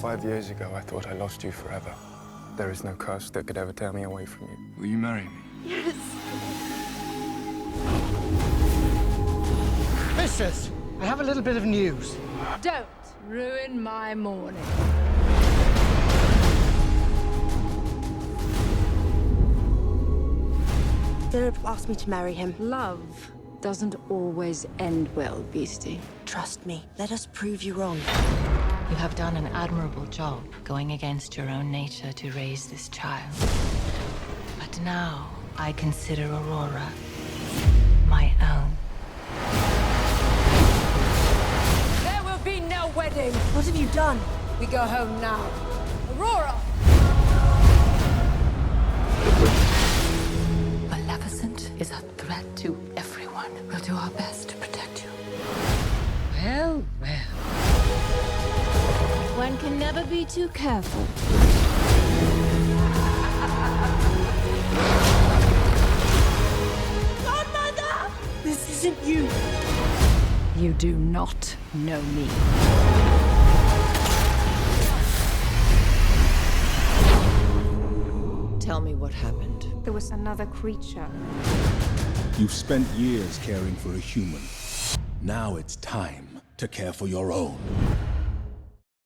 5 years ago, I thought I lost you forever. There is no curse that could ever tear me away from you. Will you marry me? Yes. Mistress, I have a little bit of news. Don't ruin my morning. Philip asked me to marry him. Love doesn't always end well, beastie. Trust me, let us prove you wrong. You have done an admirable job going against your own nature to raise this child. But now I consider Aurora my own. There will be no wedding. What have you done? We go home now. Aurora! Maleficent is a threat to everyone. We'll do our best to protect you. Well, well. One can never be too careful. Godmother! This isn't you. You do not know me. Tell me what happened. There was another creature. You've spent years caring for a human. Now it's time to care for your own.